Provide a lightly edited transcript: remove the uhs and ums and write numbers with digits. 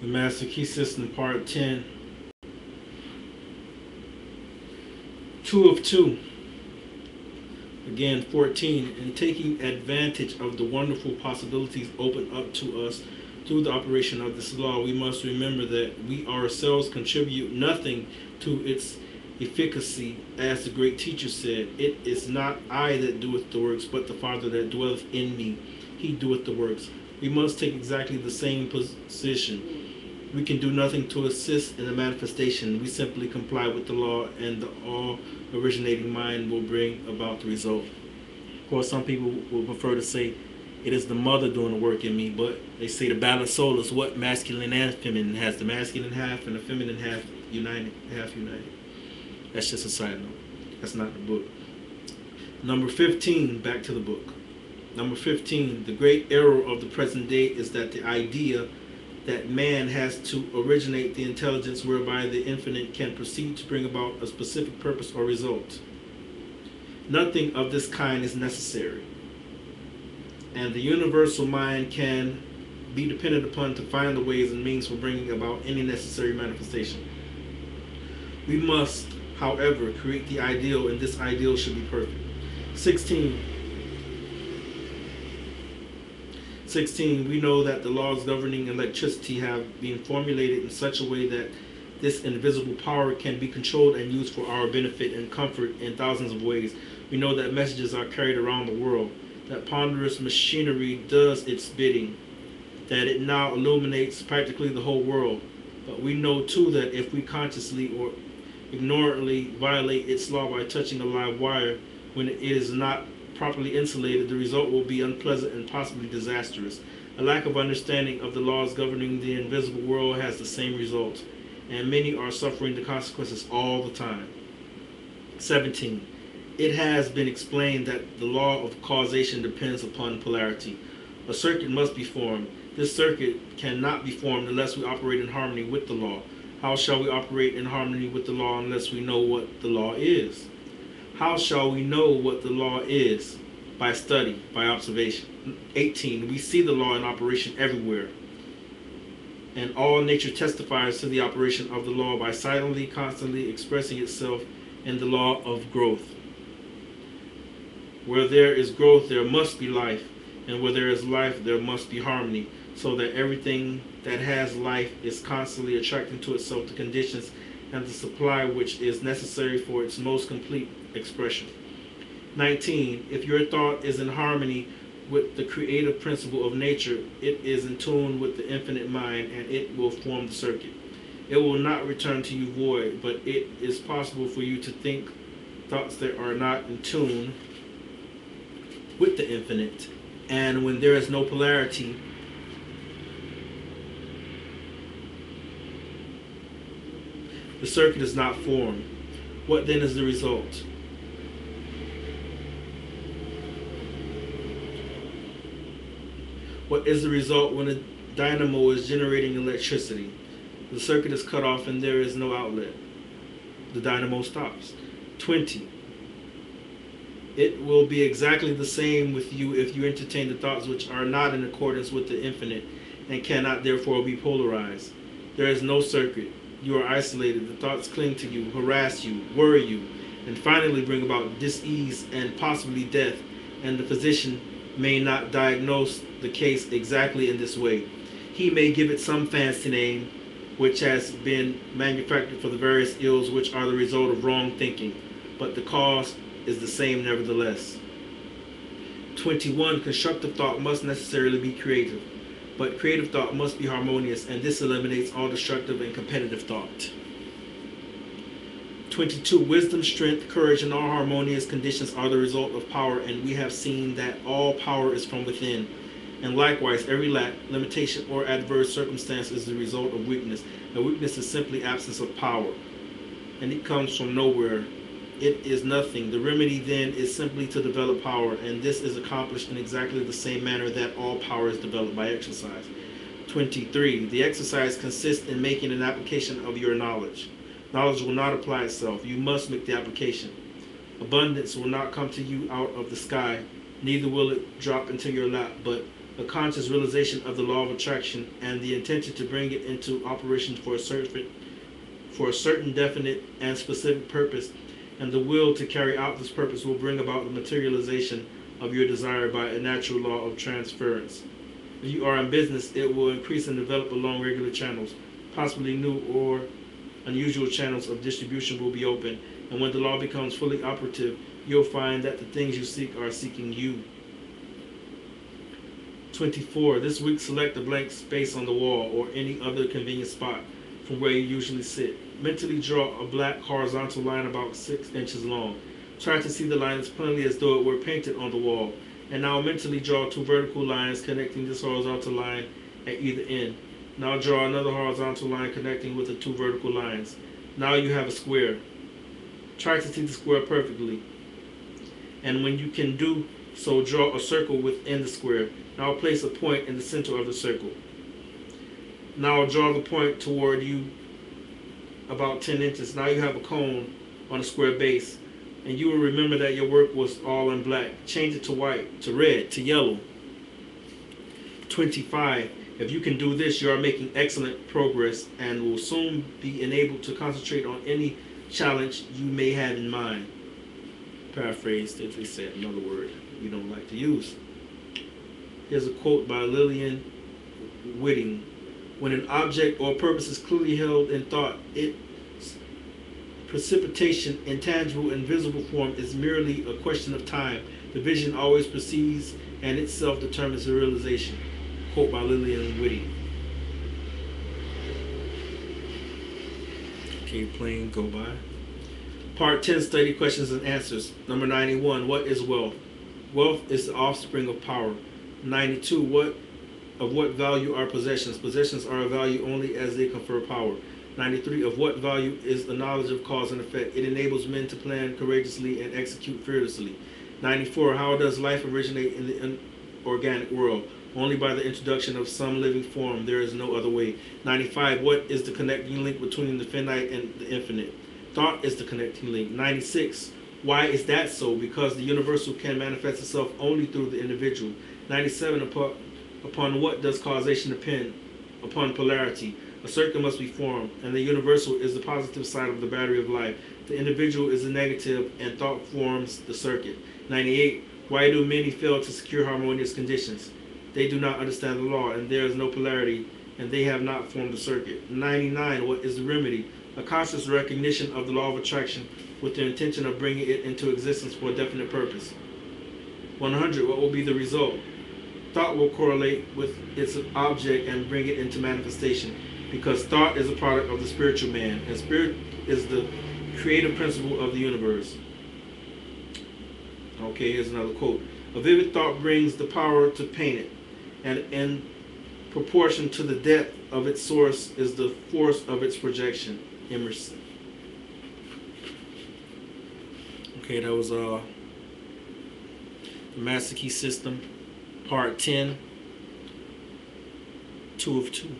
The Master Key System Part 10. 2 of 2. Again, 14. In taking advantage of the wonderful possibilities opened up to us through the operation of this law, we must remember that we ourselves contribute nothing to its efficacy. As the great teacher said, it is not I that doeth the works, but the Father that dwelleth in me. He doeth the works. We must take exactly the same position. We can do nothing to assist in the manifestation. We simply comply with the law, and the all-originating mind will bring about the result. Of course, some people will prefer to say it is the mother doing the work in me, but they say the balanced soul is what masculine and feminine has. The masculine half and the feminine half united. That's just a side note. That's not the book. Number 15, back to the book. Number 15, the great error of the present day is that the idea that man has to originate the intelligence whereby the infinite can proceed to bring about a specific purpose or result. Nothing of this kind is necessary, and the universal mind can be depended upon to find the ways and means for bringing about any necessary manifestation. We must, however, create the ideal, and this ideal should be perfect. 16. We know that the laws governing electricity have been formulated in such a way that this invisible power can be controlled and used for our benefit and comfort in thousands of ways. We know that messages are carried around the world, that ponderous machinery does its bidding, that it now illuminates practically the whole world. But we know too that if we consciously or ignorantly violate its law by touching a live wire when it is not properly insulated, the result will be unpleasant and possibly disastrous. A lack of understanding of the laws governing the invisible world has the same result, and many are suffering the consequences all the time. 17. It has been explained that the law of causation depends upon polarity. A circuit must be formed. This circuit cannot be formed unless we operate in harmony with the law. How shall we operate in harmony with the law unless we know what the law is? How shall we know what the law is? By study, by observation. 18. We see the law in operation everywhere, and all nature testifies to the operation of the law by silently, constantly expressing itself in the law of growth. Where there is growth, there must be life, and where there is life, there must be harmony, so that everything that has life is constantly attracting to itself the conditions and the supply which is necessary for its most complete expression. 19. If your thought is in harmony with the creative principle of nature, it is in tune with the infinite mind, and it will form the circuit. It will not return to you void, but it is possible for you to think thoughts that are not in tune with the infinite. And when there is no polarity, the circuit is not formed. What then is the result? What is the result when a dynamo is generating electricity? The circuit is cut off and there is no outlet. The dynamo stops. 20. It will be exactly the same with you if you entertain the thoughts which are not in accordance with the infinite and cannot therefore be polarized. There is no circuit. You are isolated. The thoughts cling to you, harass you, worry you, and finally bring about dis-ease and possibly death, and the physician may not diagnose the case exactly in this way. He may give it some fancy name which has been manufactured for the various ills which are the result of wrong thinking, but the cause is the same nevertheless. 21. Constructive thought must necessarily be creative, but creative thought must be harmonious, and this eliminates all destructive and competitive thought. 22. Wisdom, strength, courage, and all harmonious conditions are the result of power, and we have seen that all power is from within. And likewise, every lack, limitation, or adverse circumstance is the result of weakness. And weakness is simply absence of power, and it comes from nowhere. It is nothing. The remedy then is simply to develop power, and this is accomplished in exactly the same manner that all power is developed, by exercise. 23. The exercise consists in making an application of your knowledge. Knowledge will not apply itself. You must make the application. Abundance will not come to you out of the sky, neither will it drop into your lap, but a conscious realization of the law of attraction, and the intention to bring it into operation for a certain definite and specific purpose, and the will to carry out this purpose will bring about the materialization of your desire by a natural law of transference. If you are in business, it will increase and develop along regular channels. Possibly new or unusual channels of distribution will be open, and when the law becomes fully operative, you'll find that the things you seek are seeking you. 24. This week, select a blank space on the wall or any other convenient spot from where you usually sit. Mentally draw a black horizontal line about 6 inches long. Try to see the line as plainly as though it were painted on the wall. And now mentally draw 2 vertical lines connecting this horizontal line at either end. Now draw another horizontal line connecting with the 2 vertical lines. Now you have a square. Try to see the square perfectly. And when you can do so, draw a circle within the square. Now place a point in the center of the circle. Now draw the point toward you about 10 inches. Now you have a cone on a square base. And you will remember that your work was all in black. Change it to white, to red, to yellow. 25. If you can do this, you are making excellent progress and will soon be enabled to concentrate on any challenge you may have in mind. Paraphrased, if they said another word we don't like to use. Here's a quote by Lillian Whitting. When an object or purpose is clearly held in thought, its precipitation in tangible and visible form is merely a question of time. The vision always precedes and itself determines the realization. Quote by Lillian Whitting. Okay, plane go by. Part 10, study questions and answers. Number 91, what is wealth? Wealth is the offspring of power. 92, of what value are possessions? Possessions are of value only as they confer power. 93, of what value is the knowledge of cause and effect? It enables men to plan courageously and execute fearlessly. 94, how does life originate in the inorganic world? Only by the introduction of some living form. There is no other way. 95, what is the connecting link between the finite and the infinite? Thought is the connecting link. 96, why is that so? Because the universal can manifest itself only through the individual. 97, upon what does causation depend? Upon polarity. A circuit must be formed, and the universal is the positive side of the battery of life. The individual is the negative, and thought forms the circuit. 98, why do many fail to secure harmonious conditions? They do not understand the law, and there is no polarity, and they have not formed the circuit. 99, what is the remedy? A conscious recognition of the law of attraction with the intention of bringing it into existence for a definite purpose. 100, what will be the result? Thought will correlate with its object and bring it into manifestation, because thought is a product of the spiritual man, and spirit is the creative principle of the universe. Okay, here's another quote. A vivid thought brings the power to paint it, and in proportion to the depth of its source is the force of its projection. Emerson. Okay, that was the Master Key System, Part 10, 2 of 2.